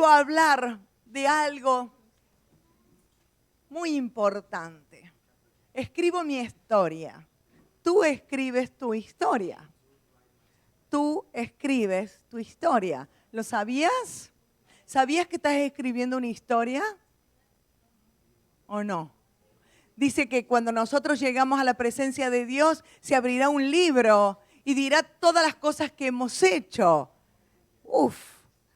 hablar de algo muy importante. Escribo mi historia. Tú escribes tu historia. Tú escribes tu historia. ¿Lo sabías? ¿Sabías que estás escribiendo una historia? ¿O no? Dice que cuando nosotros llegamos a la presencia de Dios, se abrirá un libro y dirá todas las cosas que hemos hecho.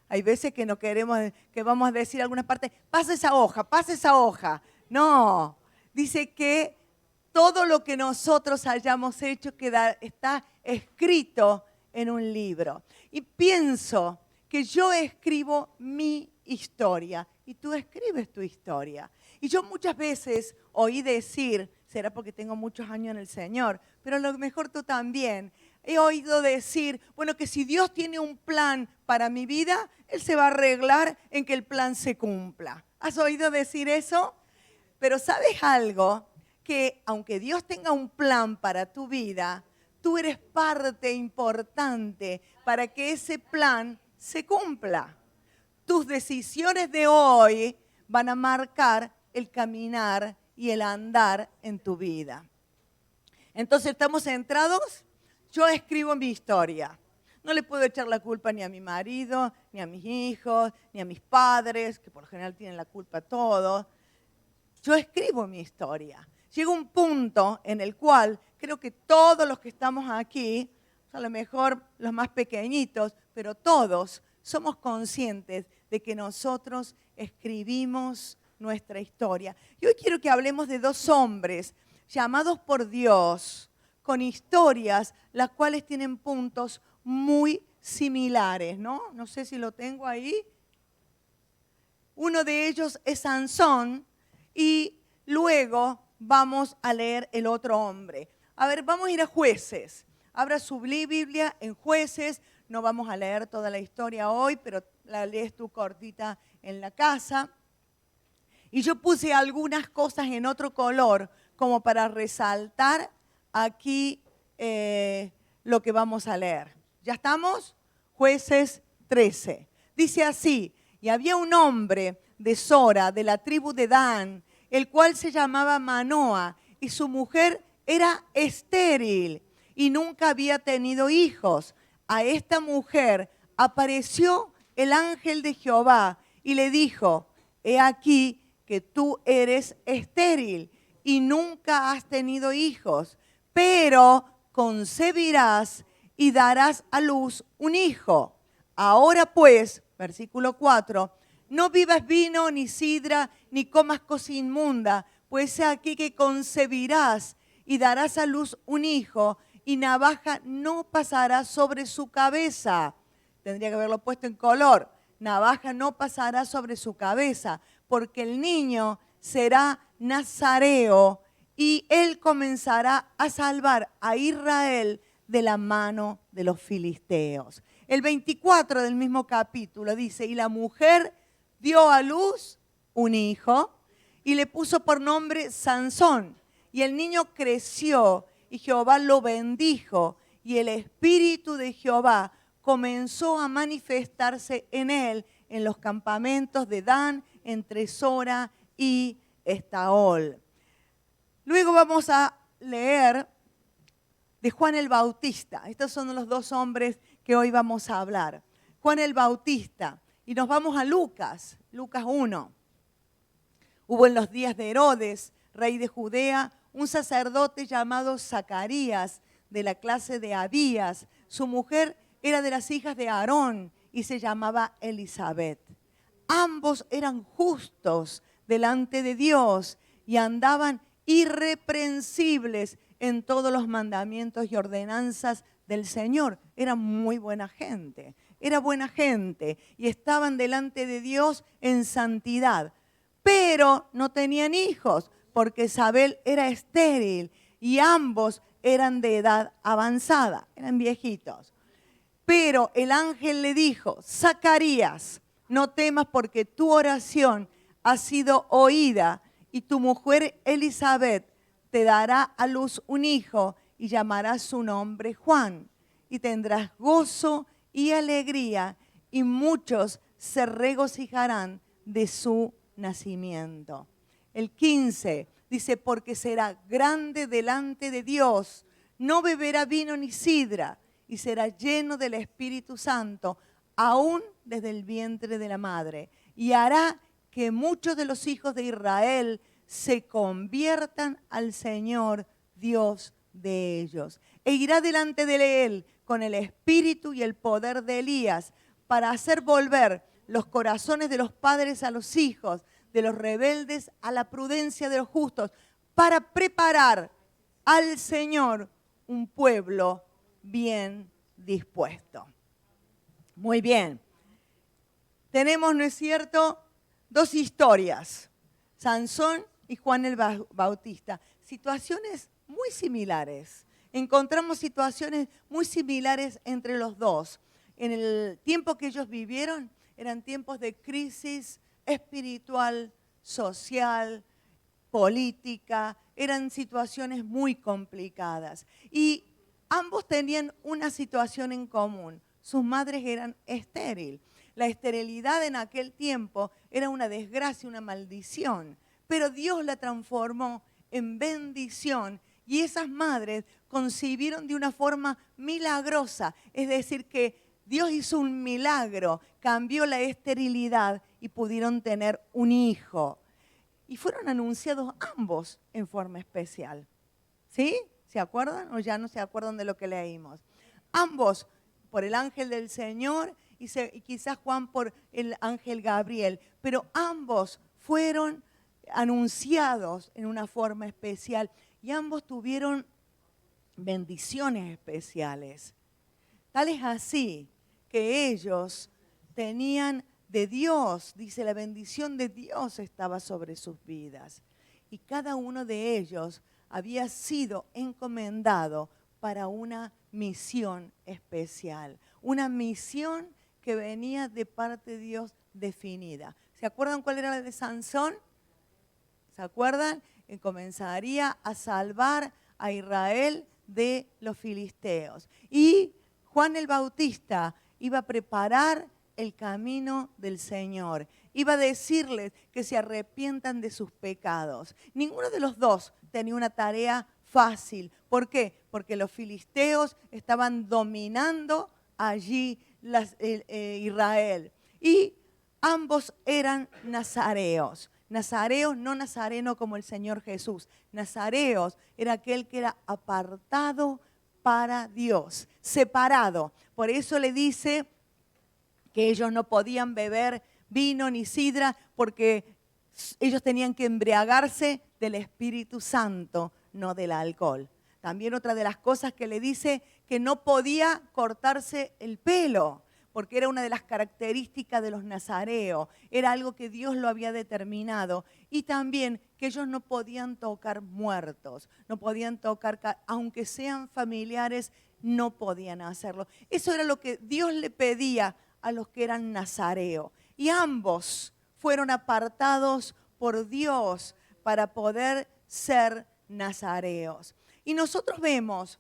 Hay veces que no queremos, que vamos a decir algunas partes, pasa esa hoja. No, dice que todo lo que nosotros hayamos hecho está escrito en un libro. Y pienso que yo escribo mi historia y tú escribes tu historia. Y yo muchas veces oí decir, será porque tengo muchos años en el Señor, pero a lo mejor tú también, he oído decir, bueno, que si Dios tiene un plan para mi vida, Él se va a arreglar en que el plan se cumpla. ¿Has oído decir eso? Pero ¿sabes algo? Que aunque Dios tenga un plan para tu vida, tú eres parte importante para que ese plan se cumpla. Tus decisiones de hoy van a marcar el caminar y el andar en tu vida. Entonces, ¿estamos centrados? Yo escribo mi historia. No le puedo echar la culpa ni a mi marido, ni a mis hijos, ni a mis padres, que por lo general tienen la culpa todos. Yo escribo mi historia. Llega un punto en el cual creo que todos los que estamos aquí, a lo mejor los más pequeñitos, pero todos somos conscientes de que nosotros escribimos nuestra historia. Y hoy quiero que hablemos de dos hombres llamados por Dios con historias las cuales tienen puntos muy similares, ¿no? No sé si lo tengo ahí. Uno de ellos es Sansón y luego vamos a leer el otro hombre. A ver, vamos a ir a Jueces. Abra su Biblia en Jueces. No vamos a leer toda la historia hoy, pero la lees tú cortita en la casa. Y yo puse algunas cosas en otro color como para resaltar aquí lo que vamos a leer. ¿Ya estamos? Jueces 13. Dice así, y había un hombre de Sora, de la tribu de Dan, el cual se llamaba Manoa, y su mujer era estéril y nunca había tenido hijos. A esta mujer apareció el ángel de Jehová y le dijo, he aquí que tú eres estéril y nunca has tenido hijos, pero concebirás y darás a luz un hijo. Ahora pues, versículo 4, no bebas vino, ni sidra, ni comas cosa inmunda, pues he aquí que concebirás y darás a luz un hijo, y navaja no pasará sobre su cabeza. Tendría que haberlo puesto en color. Navaja no pasará sobre su cabeza, porque el niño será nazareo, y él comenzará a salvar a Israel de la mano de los filisteos. El 24 del mismo capítulo dice, y la mujer dio a luz un hijo y le puso por nombre Sansón. Y el niño creció y Jehová lo bendijo y el espíritu de Jehová comenzó a manifestarse en él en los campamentos de Dan, entre Sora y Estaol. Luego vamos a leer de Juan el Bautista. Estos son los dos hombres que hoy vamos a hablar. Juan el Bautista. Y nos vamos a Lucas, Lucas 1. Hubo en los días de Herodes, rey de Judea, un sacerdote llamado Zacarías, de la clase de Abías. Su mujer era de las hijas de Aarón y se llamaba Elisabet. Ambos eran justos delante de Dios y andaban irreprensibles en todos los mandamientos y ordenanzas del Señor. Era muy buena gente, era buena gente y estaban delante de Dios en santidad. Pero no tenían hijos porque Isabel era estéril y ambos eran de edad avanzada, eran viejitos. Pero el ángel le dijo, Zacarías, no temas porque tu oración ha sido oída y tu mujer Elisabet te dará a luz un hijo y llamarás su nombre Juan. Y tendrás gozo y alegría y muchos se regocijarán de su nacimiento. El 15 dice, porque será grande delante de Dios, no beberá vino ni sidra, y será lleno del Espíritu Santo, aún desde el vientre de la madre. Y hará que muchos de los hijos de Israel se conviertan al Señor, Dios de ellos. E irá delante de él con el espíritu y el poder de Elías, para hacer volver los corazones de los padres a los hijos, de los rebeldes a la prudencia de los justos, para preparar al Señor un pueblo bien dispuesto. Muy bien. Tenemos, ¿no es cierto?, dos historias, Sansón y Juan el Bautista. Situaciones muy similares. Encontramos situaciones muy similares entre los dos. En el tiempo que ellos vivieron, eran tiempos de crisis espiritual, social, política, eran situaciones muy complicadas. Y ambos tenían una situación en común. Sus madres eran estériles. La esterilidad en aquel tiempo era una desgracia, una maldición. Pero Dios la transformó en bendición y esas madres concibieron de una forma milagrosa. Es decir, que Dios hizo un milagro, cambió la esterilidad y pudieron tener un hijo. Y fueron anunciados ambos en forma especial. ¿Sí? ¿Se acuerdan o ya no se acuerdan de lo que leímos? Ambos por el ángel del Señor y quizás Juan por el ángel Gabriel, pero ambos fueron anunciados en una forma especial y ambos tuvieron bendiciones especiales. Tal es así que ellos tenían de Dios, dice, la bendición de Dios estaba sobre sus vidas. Y cada uno de ellos había sido encomendado para una misión especial. Una misión que venía de parte de Dios definida. ¿Se acuerdan cuál era la de Sansón? ¿Se acuerdan? Comenzaría a salvar a Israel de los filisteos. Y Juan el Bautista iba a preparar el camino del Señor. Iba a decirles que se arrepientan de sus pecados. Ninguno de los dos tenía una tarea fácil. ¿Por qué? Porque los filisteos estaban dominando allí Israel. Y ambos eran nazareos. Nazareos, no nazareno como el Señor Jesús. Nazareos era aquel que era apartado para Dios, separado. Por eso le dice que ellos no podían beber vino ni sidra porque ellos tenían que embriagarse del Espíritu Santo, no del alcohol. También otra de las cosas que le dice que no podía cortarse el pelo, porque era una de las características de los nazareos, era algo que Dios lo había determinado. Y también que ellos no podían tocar muertos, no podían tocar, aunque sean familiares, no podían hacerlo. Eso era lo que Dios le pedía a los que eran nazareos. Y ambos fueron apartados por Dios para poder ser nazareos. Y nosotros vemos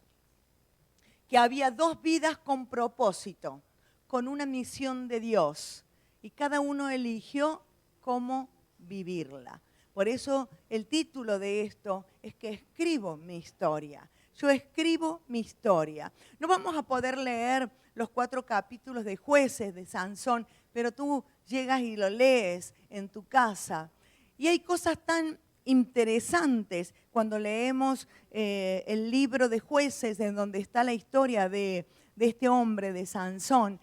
que había dos vidas con propósito, con una misión de Dios. Y cada uno eligió cómo vivirla. Por eso el título de esto es que escribo mi historia. Yo escribo mi historia. No vamos a poder leer los 4 capítulos de Jueces de Sansón, pero tú llegas y lo lees en tu casa. Y hay cosas tan interesantes cuando leemos el libro de Jueces, en donde está la historia de este hombre, de Sansón.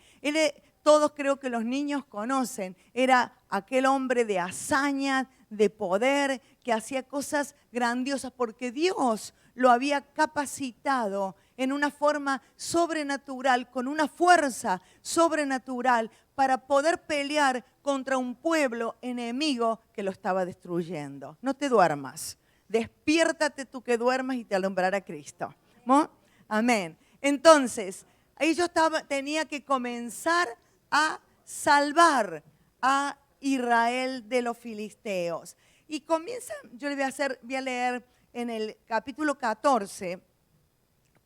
Todos creo que los niños conocen, era aquel hombre de hazaña, de poder, que hacía cosas grandiosas porque Dios lo había capacitado en una forma sobrenatural, con una fuerza sobrenatural para poder pelear contra un pueblo enemigo que lo estaba destruyendo. No te duermas, despiértate tú que duermas y te alumbrará Cristo. ¿No? Amén. Entonces, ellos tenían que comenzar a salvar a Israel de los filisteos. Y comienza, yo le voy a leer en el capítulo 14,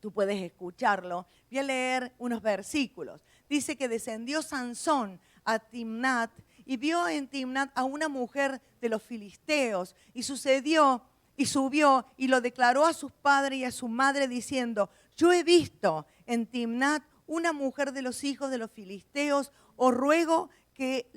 tú puedes escucharlo, voy a leer unos versículos. Dice que descendió Sansón a Timnat y vio en Timnat a una mujer de los filisteos. Y sucedió y subió y lo declaró a sus padres y a su madre diciendo: yo he visto en Timnat una mujer de los hijos de los filisteos, os ruego que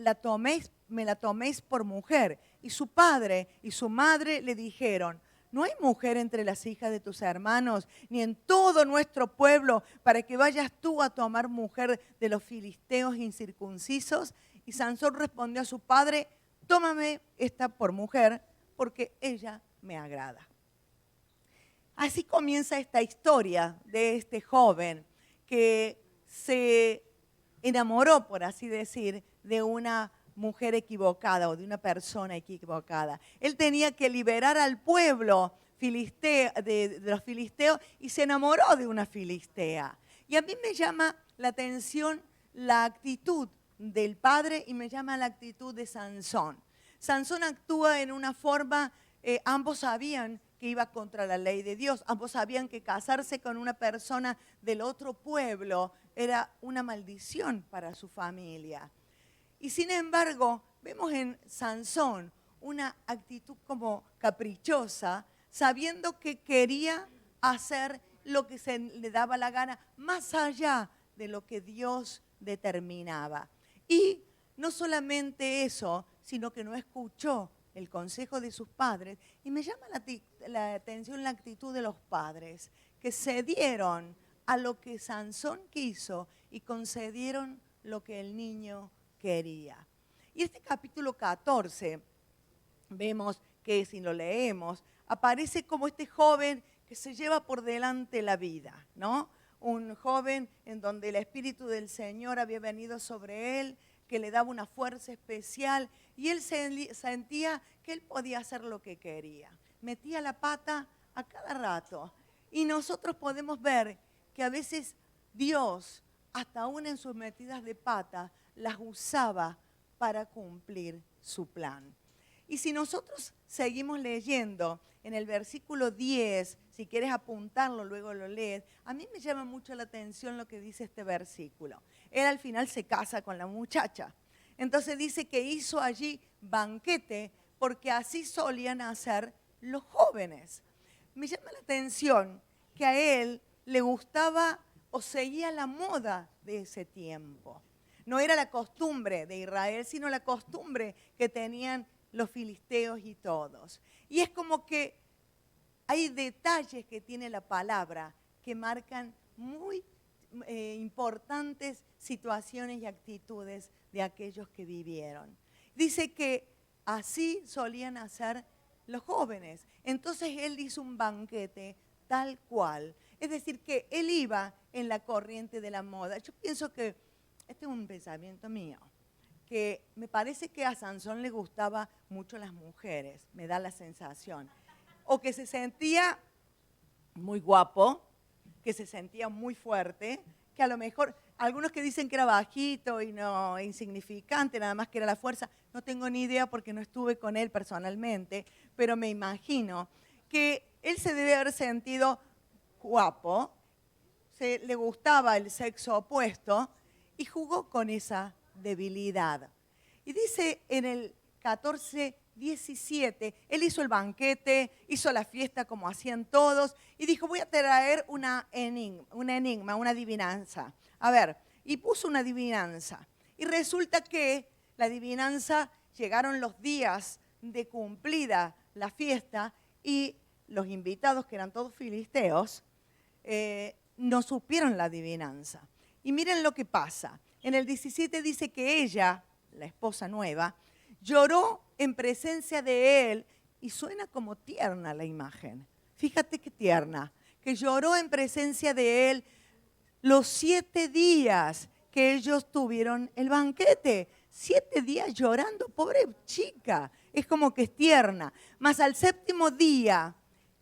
me la toméis por mujer. Y su padre y su madre le dijeron: no hay mujer entre las hijas de tus hermanos, ni en todo nuestro pueblo, para que vayas tú a tomar mujer de los filisteos incircuncisos. Y Sansón respondió a su padre: tómame esta por mujer, porque ella me agrada. Así comienza esta historia de este joven que se enamoró, por así decir, de una mujer equivocada o de una persona equivocada. Él tenía que liberar al pueblo de los filisteos y se enamoró de una filistea. Y a mí me llama la atención la actitud del padre y me llama la actitud de Sansón. Sansón actúa en una forma, ambos sabían que iba contra la ley de Dios, ambos sabían que casarse con una persona del otro pueblo era una maldición para su familia. Y sin embargo, vemos en Sansón una actitud como caprichosa, sabiendo que quería hacer lo que se le daba la gana, más allá de lo que Dios determinaba. Y no solamente eso, sino que no escuchó el consejo de sus padres. Y me llama la atención la actitud de los padres, que cedieron a lo que Sansón quiso y concedieron lo que el niño quería. Y este capítulo 14, vemos que si lo leemos, aparece como este joven que se lleva por delante la vida, ¿no? Un joven en donde el Espíritu del Señor había venido sobre él, que le daba una fuerza especial y él sentía que él podía hacer lo que quería. Metía la pata a cada rato. Y nosotros podemos ver que a veces Dios, hasta aún en sus metidas de pata, las usaba para cumplir su plan. Y si nosotros seguimos leyendo en el versículo 10, si quieres apuntarlo, luego lo lees, a mí me llama mucho la atención lo que dice este versículo. Él al final se casa con la muchacha. Entonces dice que hizo allí banquete porque así solían hacer los jóvenes. Me llama la atención que a él le gustaba o seguía la moda de ese tiempo. No era la costumbre de Israel, sino la costumbre que tenían los filisteos y todos. Y es como que hay detalles que tiene la palabra que marcan muy importantes situaciones y actitudes de aquellos que vivieron. Dice que así solían hacer los jóvenes. Entonces él hizo un banquete tal cual. Es decir, que él iba en la corriente de la moda. Yo pienso que, este es un pensamiento mío, que me parece que a Sansón le gustaba mucho las mujeres, me da la sensación. O que se sentía muy guapo, que se sentía muy fuerte, que a lo mejor, algunos que dicen que era bajito y no insignificante, nada más que era la fuerza, no tengo ni idea porque no estuve con él personalmente, pero me imagino que él se debe haber sentido guapo, le gustaba el sexo opuesto y jugó con esa debilidad. Y dice en el 14:17, él hizo el banquete, hizo la fiesta como hacían todos y dijo: voy a traer un enigma, una adivinanza. A ver, y puso una adivinanza. Y resulta que la adivinanza, llegaron los días de cumplida la fiesta y los invitados, que eran todos filisteos, no supieron la adivinanza. Y miren lo que pasa. En el 17 dice que ella, la esposa nueva, lloró en presencia de él, y suena como tierna la imagen. Fíjate qué tierna, que lloró en presencia de él los 7 días que ellos tuvieron el banquete. 7 días llorando, pobre chica, es como que es tierna. Mas al 7º día,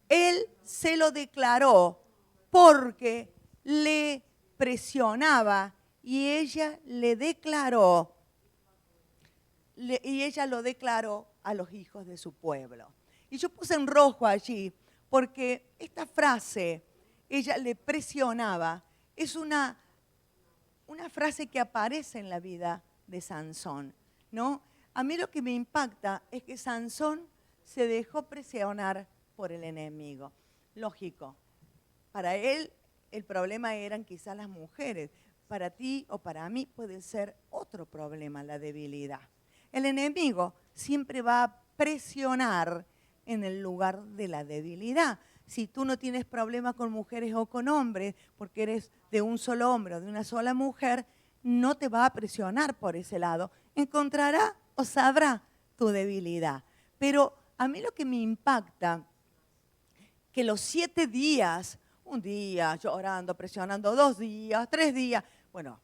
él se lo declaró porque le presionaba y ella le declaró. Y ella lo declaró a los hijos de su pueblo. Y yo puse en rojo allí porque esta frase, ella le presionaba, es una frase que aparece en la vida de Sansón, ¿no? A mí lo que me impacta es que Sansón se dejó presionar por el enemigo. Lógico, para él el problema eran quizás las mujeres. Para ti o para mí puede ser otro problema, la debilidad. El enemigo siempre va a presionar en el lugar de la debilidad. Si tú no tienes problema con mujeres o con hombres, porque eres de un solo hombre o de una sola mujer, no te va a presionar por ese lado. Encontrará o sabrá tu debilidad. Pero a mí lo que me impacta, que los 7 días, un día llorando, presionando, 2 días, 3 días, bueno,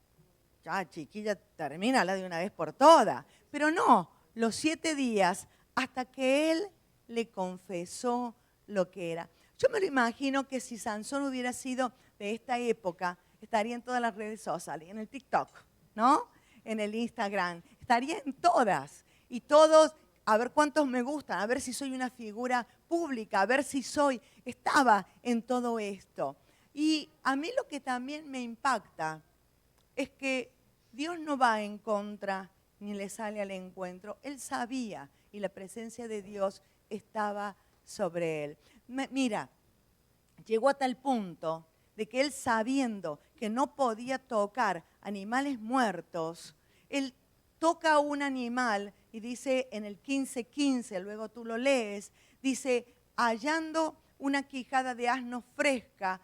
ya chiquilla, termínala de una vez por todas. Pero no, los 7 días hasta que él le confesó lo que era. Yo me lo imagino que si Sansón hubiera sido de esta época, estaría en todas las redes sociales, en el TikTok, ¿no? En el Instagram, estaría en todas. Y todos, a ver cuántos me gustan, a ver si soy una figura pública, a ver si estaba en todo esto. Y a mí lo que también me impacta es que Dios no va en contra ni le sale al encuentro. Él sabía y la presencia de Dios estaba sobre él. Mira, llegó a tal punto de que él, sabiendo que no podía tocar animales muertos, él toca un animal y dice en el 15:15, luego tú lo lees, dice, hallando una quijada de asno fresca,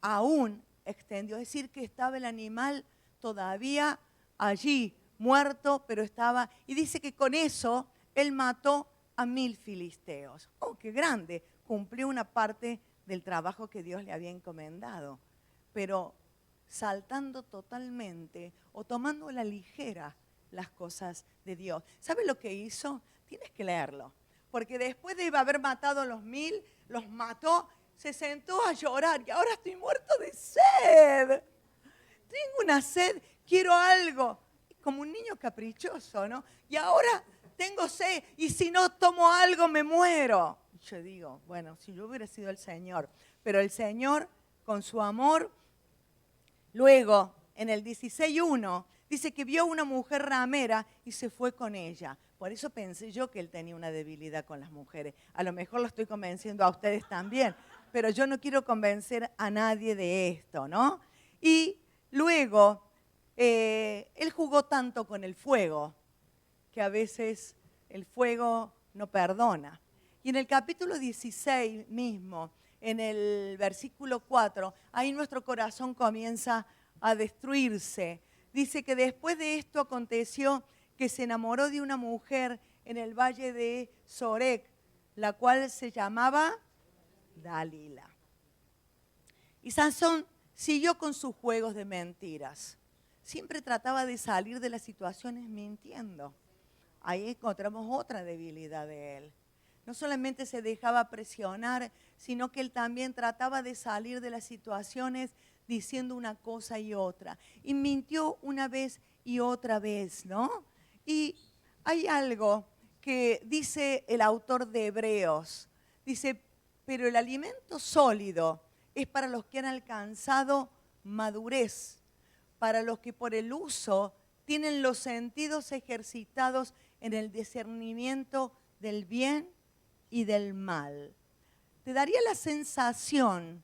aún extendió. Es decir, que estaba el animal todavía allí, muerto, pero estaba, y dice que con eso él mató a 1000 filisteos. ¡Oh, qué grande! Cumplió una parte del trabajo que Dios le había encomendado, pero saltando totalmente o tomando a la ligera las cosas de Dios. ¿Sabe lo que hizo? Tienes que leerlo, porque después de haber matado a los 1000, los mató, se sentó a llorar y ahora estoy muerto de sed. Tengo una sed, quiero algo. Como un niño caprichoso, ¿no? Y ahora tengo sed y si no tomo algo me muero. Y yo digo, bueno, si yo hubiera sido el Señor. Pero el Señor, con su amor, luego en el 16:1 dice que vio una mujer ramera y se fue con ella. Por eso pensé yo que él tenía una debilidad con las mujeres. A lo mejor lo estoy convenciendo a ustedes también, pero yo no quiero convencer a nadie de esto, ¿no? Y luego, él jugó tanto con el fuego que a veces el fuego no perdona. Y en el capítulo 16 mismo, en el versículo 4, ahí nuestro corazón comienza a destruirse. Dice que después de esto aconteció que se enamoró de una mujer en el valle de Sorek, la cual se llamaba Dalila. Y Sansón siguió con sus juegos de mentiras. Siempre trataba de salir de las situaciones mintiendo. Ahí encontramos otra debilidad de él. No solamente se dejaba presionar, sino que él también trataba de salir de las situaciones diciendo una cosa y otra. Y mintió una vez y otra vez, ¿no? Y hay algo que dice el autor de Hebreos. Dice, pero el alimento sólido es para los que han alcanzado madurez, para los que por el uso tienen los sentidos ejercitados en el discernimiento del bien y del mal. Te daría la sensación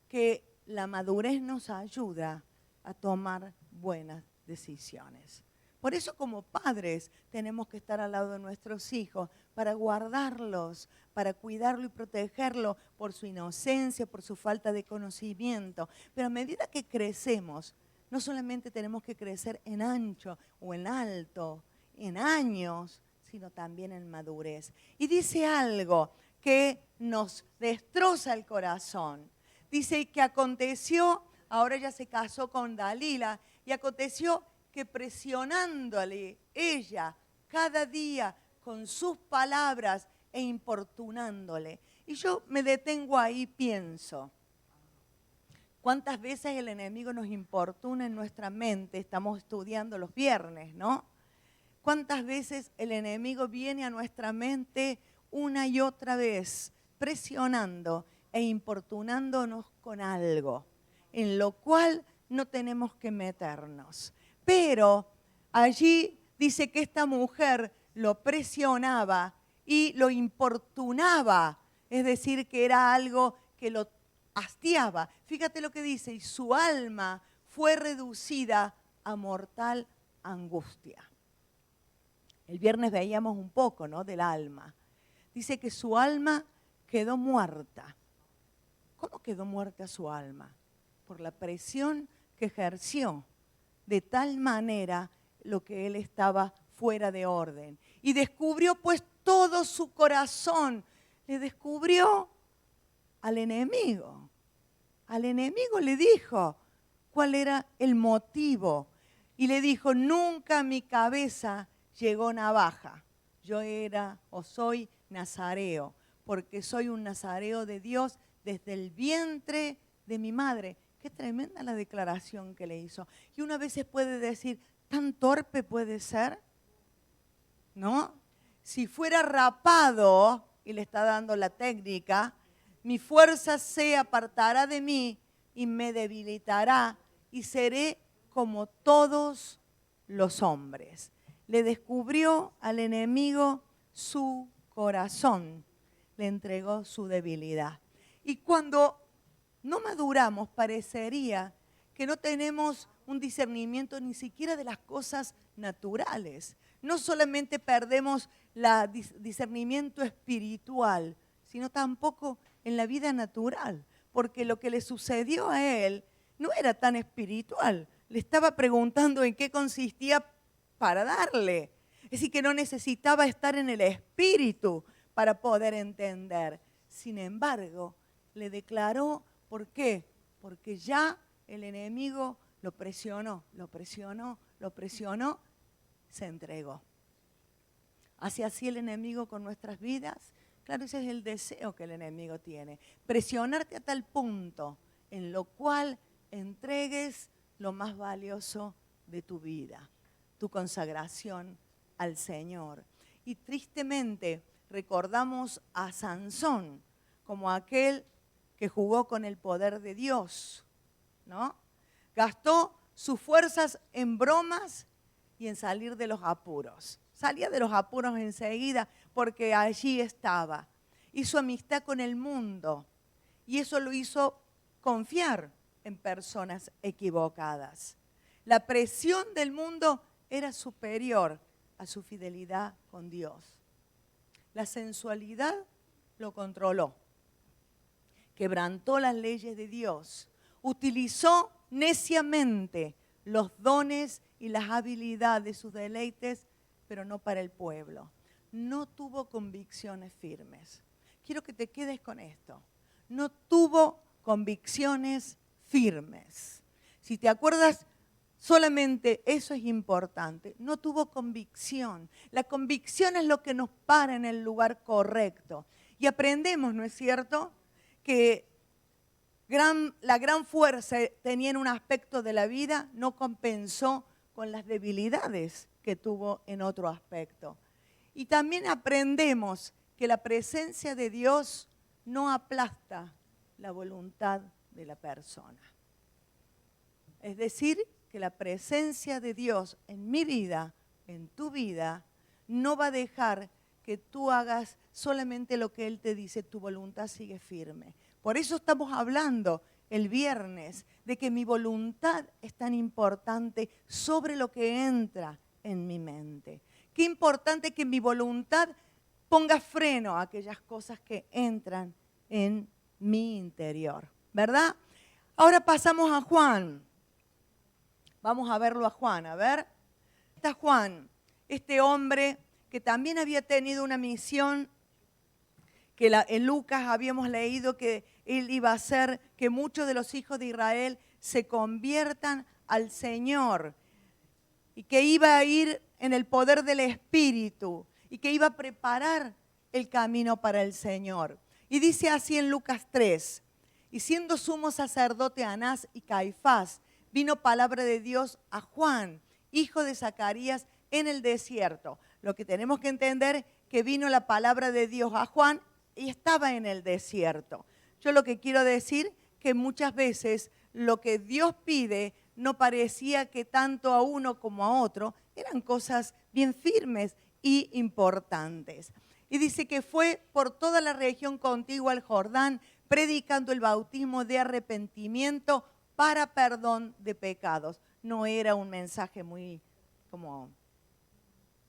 que la madurez nos ayuda a tomar buenas decisiones. Por eso como padres tenemos que estar al lado de nuestros hijos para guardarlos, para cuidarlo y protegerlo por su inocencia, por su falta de conocimiento. Pero a medida que crecemos, no solamente tenemos que crecer en ancho o en alto, en años, sino también en madurez. Y dice algo que nos destroza el corazón. Dice que aconteció, ahora ella se casó con Dalila, y aconteció que presionándole ella cada día con sus palabras e importunándole. Y yo me detengo ahí y pienso, ¿cuántas veces el enemigo nos importuna en nuestra mente? Estamos estudiando los viernes, ¿no? ¿Cuántas veces el enemigo viene a nuestra mente una y otra vez, presionando e importunándonos con algo, en lo cual no tenemos que meternos? Pero allí dice que esta mujer lo presionaba y lo importunaba, es decir, que era algo que lo hastiaba. Fíjate lo que dice, y su alma fue reducida a mortal angustia. El viernes veíamos un poco, ¿no?, del alma. Dice que su alma quedó muerta. ¿Cómo quedó muerta su alma? Por la presión que ejerció, de tal manera lo que él estaba fuera de orden. Y descubrió pues todo su corazón, le descubrió al enemigo. Al enemigo le dijo cuál era el motivo. Y le dijo, nunca mi cabeza llegó navaja. Yo era o soy nazareo, porque soy un nazareo de Dios desde el vientre de mi madre. Qué tremenda la declaración que le hizo. Y una vez se puede decir, ¿tan torpe puede ser? ¿No? Si fuera rapado, y le está dando la técnica, mi fuerza se apartará de mí y me debilitará y seré como todos los hombres. Le descubrió al enemigo su corazón, le entregó su debilidad. Y cuando no maduramos, parecería que no tenemos un discernimiento ni siquiera de las cosas naturales. No solamente perdemos el discernimiento espiritual, sino tampoco en la vida natural, porque lo que le sucedió a él no era tan espiritual. Le estaba preguntando en qué consistía para darle. Es decir, que no necesitaba estar en el espíritu para poder entender. Sin embargo, le declaró, ¿por qué? Porque ya el enemigo lo presionó, se entregó. ¿Hace así el enemigo con nuestras vidas? Claro, ese es el deseo que el enemigo tiene. Presionarte a tal punto en lo cual entregues lo más valioso de tu vida, tu consagración al Señor. Y tristemente recordamos a Sansón como aquel que jugó con el poder de Dios, ¿no? Gastó sus fuerzas en bromas y en salir de los apuros. Salía de los apuros enseguida porque allí estaba. Hizo amistad con el mundo y eso lo hizo confiar en personas equivocadas. La presión del mundo era superior a su fidelidad con Dios. La sensualidad lo controló. Quebrantó las leyes de Dios. Utilizó neciamente los dones y las habilidades de sus deleites, pero no para el pueblo. No tuvo convicciones firmes. Quiero que te quedes con esto. No tuvo convicciones firmes. Si te acuerdas, solamente eso es importante. No tuvo convicción. La convicción es lo que nos para en el lugar correcto. Y aprendemos, ¿no es cierto?, que la gran fuerza tenía en un aspecto de la vida, no compensó con las debilidades que tuvo en otro aspecto. Y también aprendemos que la presencia de Dios no aplasta la voluntad de la persona. Es decir, que la presencia de Dios en mi vida, en tu vida, no va a dejar que tú hagas solamente lo que Él te dice, tu voluntad sigue firme. Por eso estamos hablando el viernes de que mi voluntad es tan importante sobre lo que entra en mi mente. Qué importante que mi voluntad ponga freno a aquellas cosas que entran en mi interior, ¿verdad? Ahora pasamos a Juan. Vamos a verlo a Juan, a ver. Está Juan, este hombre que también había tenido una misión, que en Lucas habíamos leído que él iba a hacer que muchos de los hijos de Israel se conviertan al Señor y que iba a ir en el poder del Espíritu y que iba a preparar el camino para el Señor. Y dice así en Lucas 3, y siendo sumo sacerdote Anás y Caifás, vino palabra de Dios a Juan, hijo de Zacarías, en el desierto. Lo que tenemos que entender que vino la palabra de Dios a Juan y estaba en el desierto. Yo lo que quiero decir que muchas veces lo que Dios pide no parecía que tanto a uno como a otro Eran cosas bien firmes y importantes. Y dice que fue por toda la región contigua al Jordán, predicando el bautismo de arrepentimiento para perdón de pecados. No era un mensaje muy como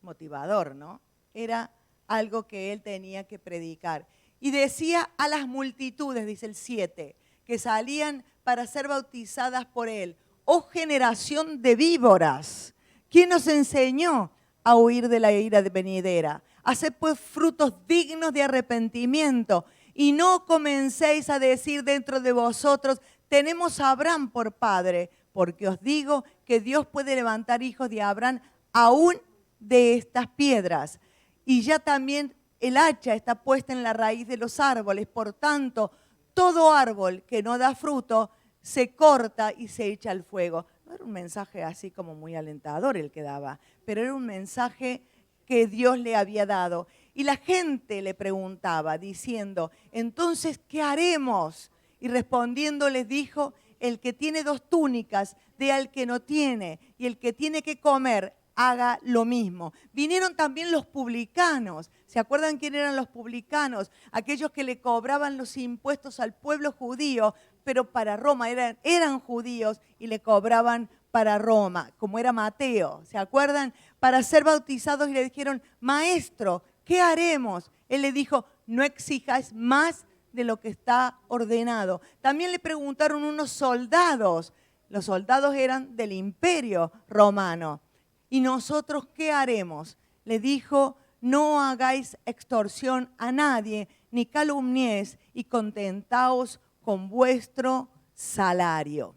motivador, ¿no? Era algo que él tenía que predicar. Y decía a las multitudes, dice el 7, que salían para ser bautizadas por él: oh generación de víboras, ¿quién nos enseñó a huir de la ira venidera? Haced pues frutos dignos de arrepentimiento y no comencéis a decir dentro de vosotros: tenemos a Abraham por padre, porque os digo que Dios puede levantar hijos de Abraham aún de estas piedras. Y ya también el hacha está puesta en la raíz de los árboles. Por tanto, todo árbol que no da fruto se corta y se echa al fuego. No era un mensaje así como muy alentador el que daba, pero era un mensaje que Dios le había dado. Y la gente le preguntaba diciendo: entonces, ¿qué haremos? Y respondiendo les dijo: el que tiene 2 túnicas, dé al que no tiene, y el que tiene que comer, haga lo mismo. Vinieron también los publicanos. ¿Se acuerdan quién eran los publicanos? Aquellos que le cobraban los impuestos al pueblo judío, pero para Roma, eran judíos y le cobraban para Roma, como era Mateo. ¿Se acuerdan? Para ser bautizados, y le dijeron: maestro, ¿qué haremos? Él le dijo: no exijas más de lo que está ordenado. También le preguntaron unos soldados. Los soldados eran del imperio romano. ¿Y nosotros qué haremos? Le dijo: no hagáis extorsión a nadie, ni calumniéis, y contentaos con vuestro salario.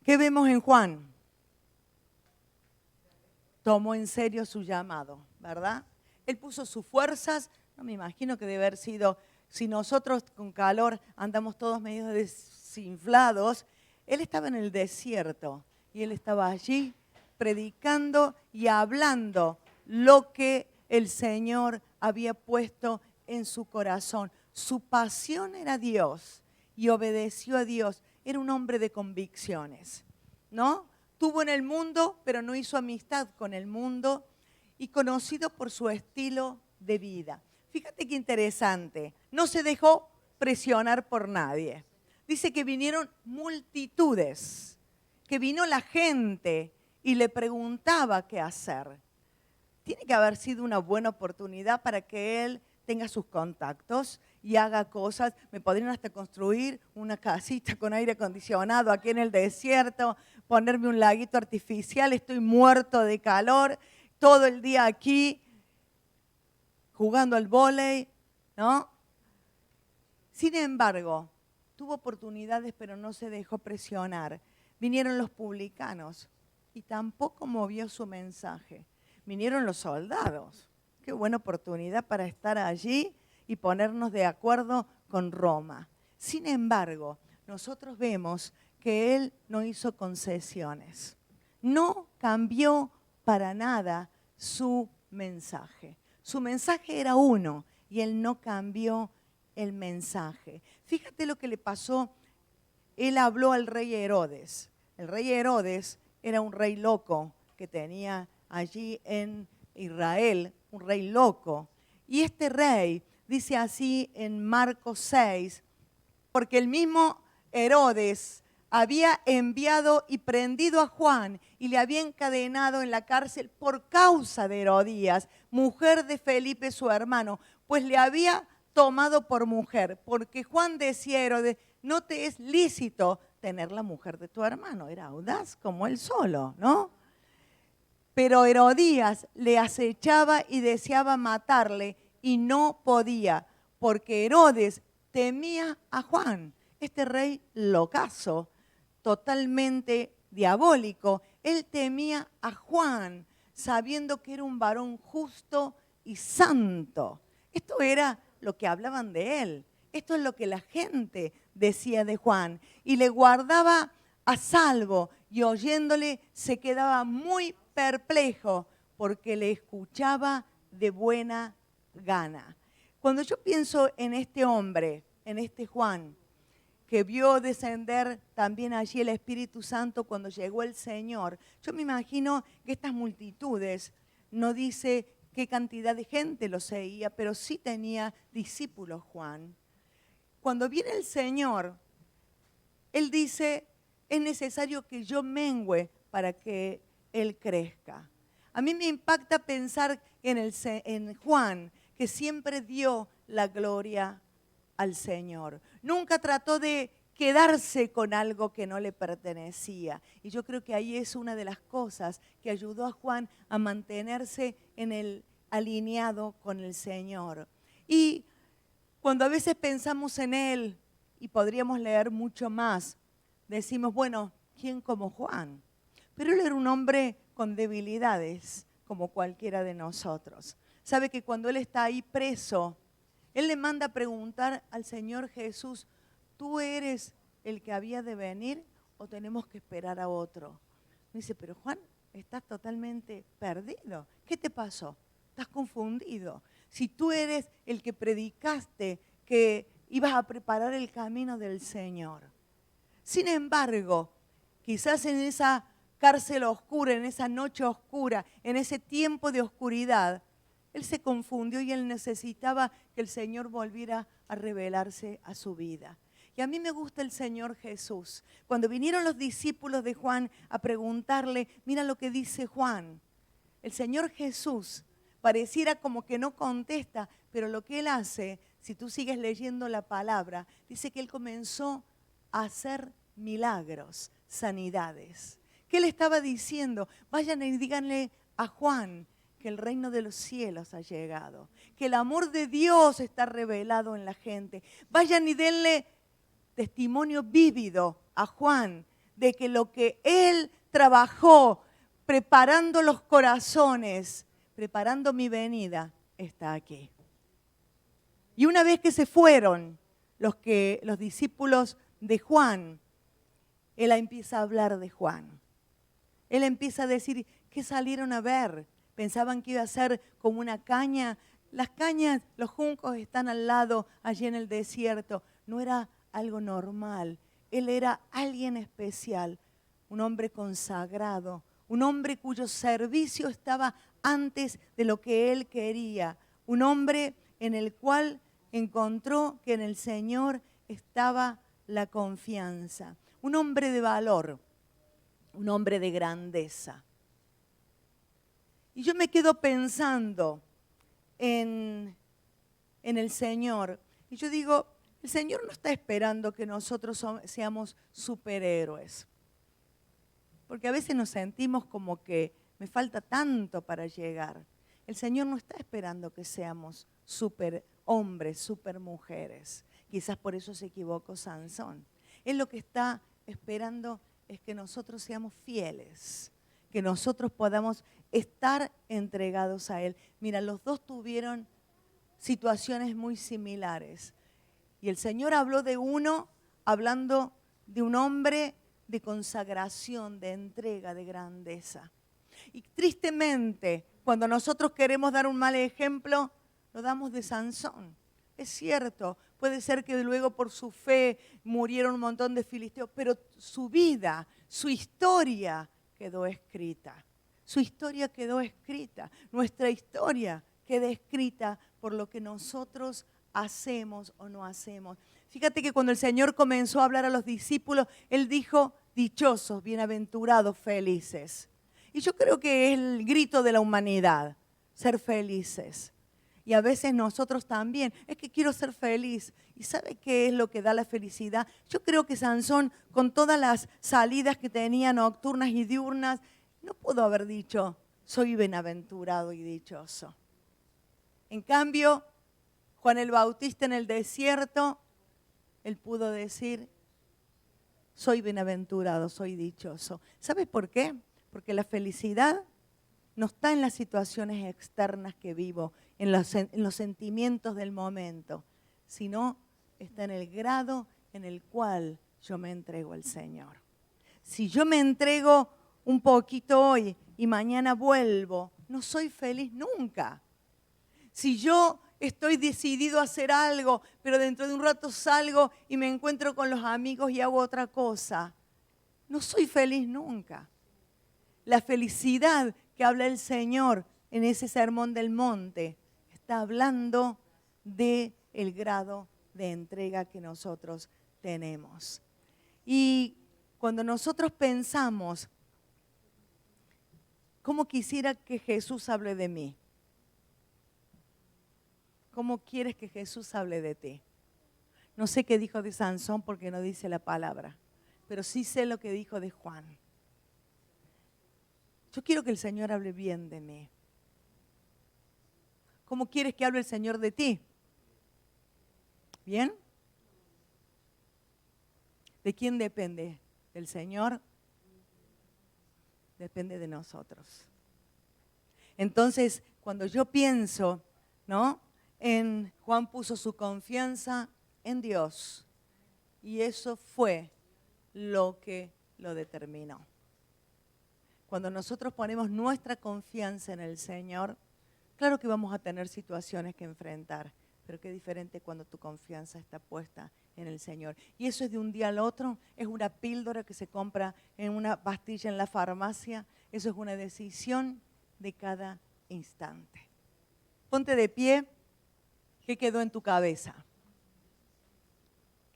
¿Qué vemos en Juan? Tomó en serio su llamado, ¿verdad? Él puso sus fuerzas. No me imagino que debe haber sido, si nosotros con calor andamos todos medio desinflados. Él estaba en el desierto y él estaba allí predicando y hablando lo que el Señor había puesto en su corazón. Su pasión era Dios y obedeció a Dios. Era un hombre de convicciones, ¿no? Tuvo en el mundo, pero no hizo amistad con el mundo, y conocido por su estilo de vida. Fíjate qué interesante, no se dejó presionar por nadie. Dice que vinieron multitudes, que vino la gente y le preguntaba qué hacer. Tiene que haber sido una buena oportunidad para que él tenga sus contactos y haga cosas. Me podrían hasta construir una casita con aire acondicionado aquí en el desierto, ponerme un laguito artificial. Estoy muerto de calor todo el día aquí jugando al vóley, ¿no? Sin embargo, tuvo oportunidades, pero no se dejó presionar. Vinieron los publicanos y tampoco movió su mensaje. Vinieron los soldados. Qué buena oportunidad para estar allí y ponernos de acuerdo con Roma. Sin embargo, nosotros vemos que él no hizo concesiones. No cambió para nada su mensaje. Su mensaje era uno y él no cambió el mensaje. Fíjate lo que le pasó. Él habló al rey Herodes. El rey Herodes era un rey loco que tenía allí en Israel, un rey loco. Y este rey dice así en Marcos 6, porque el mismo Herodes había enviado y prendido a Juan y le había encadenado en la cárcel por causa de Herodías, mujer de Felipe su hermano, pues le había tomado por mujer, porque Juan decía a Herodes: no te es lícito tener la mujer de tu hermano. Era audaz como él solo, ¿no? Pero Herodías le acechaba y deseaba matarle y no podía, porque Herodes temía a Juan, este rey locazo, totalmente diabólico. Él temía a Juan, sabiendo que era un varón justo y santo. Esto era lo que hablaban de él. Esto es lo que la gente decía de Juan. Y le guardaba a salvo, y oyéndole se quedaba muy perplejo porque le escuchaba de buena gana. Cuando yo pienso en este hombre, en este Juan, que vio descender también allí el Espíritu Santo cuando llegó el Señor. Yo me imagino que estas multitudes, no dice qué cantidad de gente lo seguía, pero sí tenía discípulos Juan. Cuando viene el Señor, Él dice, es necesario que yo mengüe para que Él crezca. A mí me impacta pensar en Juan, que siempre dio la gloria al Señor. Nunca trató de quedarse con algo que no le pertenecía. Y yo creo que ahí es una de las cosas que ayudó a Juan a mantenerse alineado con el Señor. Y cuando a veces pensamos en Él, y podríamos leer mucho más, decimos, bueno, ¿quién como Juan? Pero él era un hombre con debilidades, como cualquiera de nosotros. Sabe que cuando él está ahí preso, él le manda a preguntar al Señor Jesús, ¿tú eres el que había de venir o tenemos que esperar a otro? Dice, pero Juan, estás totalmente perdido. ¿Qué te pasó? Estás confundido. Si tú eres el que predicaste que ibas a preparar el camino del Señor. Sin embargo, quizás en esa cárcel oscura, en esa noche oscura, en ese tiempo de oscuridad, él se confundió y él necesitaba que el Señor volviera a revelarse a su vida. Y a mí me gusta el Señor Jesús. Cuando vinieron los discípulos de Juan a preguntarle, mira lo que dice Juan. El Señor Jesús pareciera como que no contesta, pero lo que Él hace, si tú sigues leyendo la palabra, dice que Él comenzó a hacer milagros, sanidades. ¿Qué le estaba diciendo? Vayan y díganle a Juan que el reino de los cielos ha llegado, que el amor de Dios está revelado en la gente. Vayan y denle testimonio vívido a Juan de que lo que él trabajó preparando los corazones, preparando mi venida, está aquí. Y una vez que se fueron los discípulos de Juan, él empieza a hablar de Juan. Él empieza a decir, ¿qué salieron a ver? Pensaban que iba a ser como una caña. Las cañas, los juncos están al lado, allí en el desierto. No era algo normal. Él era alguien especial, un hombre consagrado, un hombre cuyo servicio estaba antes de lo que él quería. Un hombre en el cual encontró que en el Señor estaba la confianza. Un hombre de valor, un hombre de grandeza. Y yo me quedo pensando en el Señor. Y yo digo, el Señor no está esperando que nosotros seamos superhéroes. Porque a veces nos sentimos como que me falta tanto para llegar. El Señor no está esperando que seamos superhombres, supermujeres. Quizás por eso se equivocó Sansón. Él lo que está esperando es que nosotros seamos fieles, que nosotros podamos estar entregados a Él. Mira, los dos tuvieron situaciones muy similares. Y el Señor habló de uno, hablando de un hombre de consagración, de entrega, de grandeza. Y tristemente, cuando nosotros queremos dar un mal ejemplo, lo damos de Sansón. Es cierto, puede ser que luego por su fe murieron un montón de filisteos, pero su vida, su historia quedó escrita. Su historia quedó escrita. Nuestra historia queda escrita por lo que nosotros hacemos o no hacemos. Fíjate que cuando el Señor comenzó a hablar a los discípulos, Él dijo, dichosos, bienaventurados, felices. Y yo creo que es el grito de la humanidad, ser felices. Y a veces nosotros también, es que quiero ser feliz. ¿Y sabe qué es lo que da la felicidad? Yo creo que Sansón, con todas las salidas que tenía nocturnas y diurnas, no pudo haber dicho, soy bienaventurado y dichoso. En cambio, Juan el Bautista en el desierto, él pudo decir, soy bienaventurado, soy dichoso. ¿Sabes por qué? Porque la felicidad no está en las situaciones externas que vivo, en los sentimientos del momento, sino está en el grado en el cual yo me entrego al Señor. Si yo me entrego un poquito hoy y mañana vuelvo, no soy feliz nunca. Si yo estoy decidido a hacer algo, pero dentro de un rato salgo y me encuentro con los amigos y hago otra cosa. No soy feliz nunca. La felicidad que habla el Señor en ese sermón del monte está hablando del grado de entrega que nosotros tenemos. Y cuando nosotros pensamos, ¿cómo quisiera que Jesús hable de mí? ¿Cómo quieres que Jesús hable de ti? No sé qué dijo de Sansón porque no dice la palabra, pero sí sé lo que dijo de Juan. Yo quiero que el Señor hable bien de mí. ¿Cómo quieres que hable el Señor de ti? ¿Bien? ¿De quién depende? ¿Del Señor? Depende de nosotros. Entonces, cuando yo pienso, ¿no? Juan puso su confianza en Dios y eso fue lo que lo determinó. Cuando nosotros ponemos nuestra confianza en el Señor, claro que vamos a tener situaciones que enfrentar, pero qué diferente cuando tu confianza está puesta en el Señor. Y eso es de un día al otro, es una píldora que se compra en una pastilla en la farmacia, eso es una decisión de cada instante. Ponte de pie. ¿Qué quedó en tu cabeza?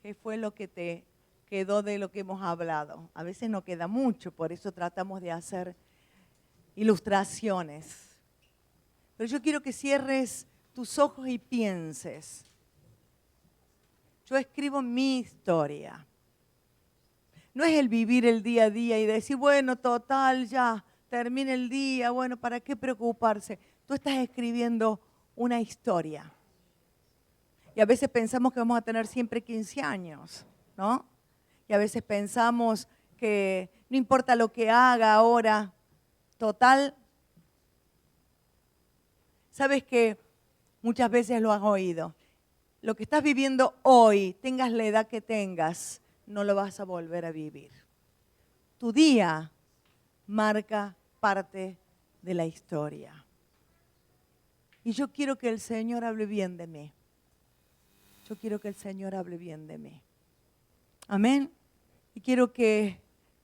¿Qué fue lo que te quedó de lo que hemos hablado? A veces no queda mucho, por eso tratamos de hacer ilustraciones. Pero yo quiero que cierres tus ojos y pienses. Yo escribo mi historia. No es el vivir el día a día y decir, bueno, total, ya, termina el día, bueno, ¿para qué preocuparse? Tú estás escribiendo una historia. Y a veces pensamos que vamos a tener siempre 15 años, ¿no? Y a veces pensamos que no importa lo que haga ahora, total. Sabes que muchas veces lo has oído. Lo que estás viviendo hoy, tengas la edad que tengas, no lo vas a volver a vivir. Tu día marca parte de la historia. Y yo quiero que el Señor hable bien de mí. Yo quiero que el Señor hable bien de mí. Amén. Y quiero que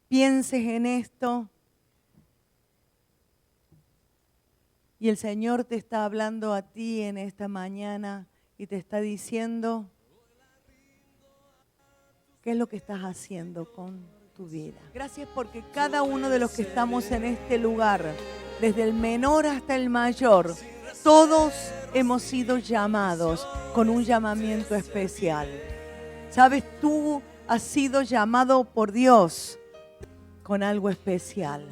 pienses en esto. Y el Señor te está hablando a ti en esta mañana y te está diciendo qué es lo que estás haciendo con tu vida. Gracias porque cada uno de los que estamos en este lugar, desde el menor hasta el mayor, todos hemos sido llamados con un llamamiento especial. Sabes, tú has sido llamado por Dios con algo especial.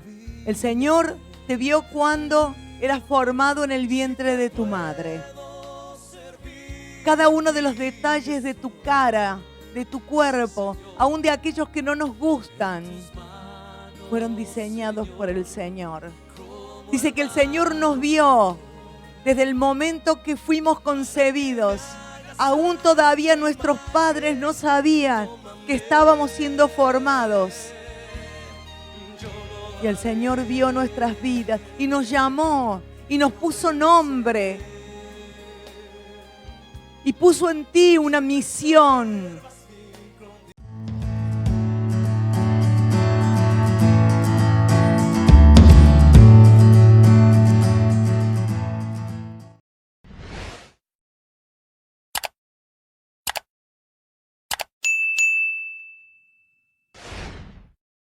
El Señor te vio cuando eras formado en el vientre de tu madre. Cada uno de los detalles de tu cara, de tu cuerpo, aún de aquellos que no nos gustan, fueron diseñados por el Señor. Dice que el Señor nos vio desde el momento que fuimos concebidos. Aún todavía nuestros padres no sabían que estábamos siendo formados. Y el Señor vio nuestras vidas y nos llamó y nos puso nombre. Y puso en ti una misión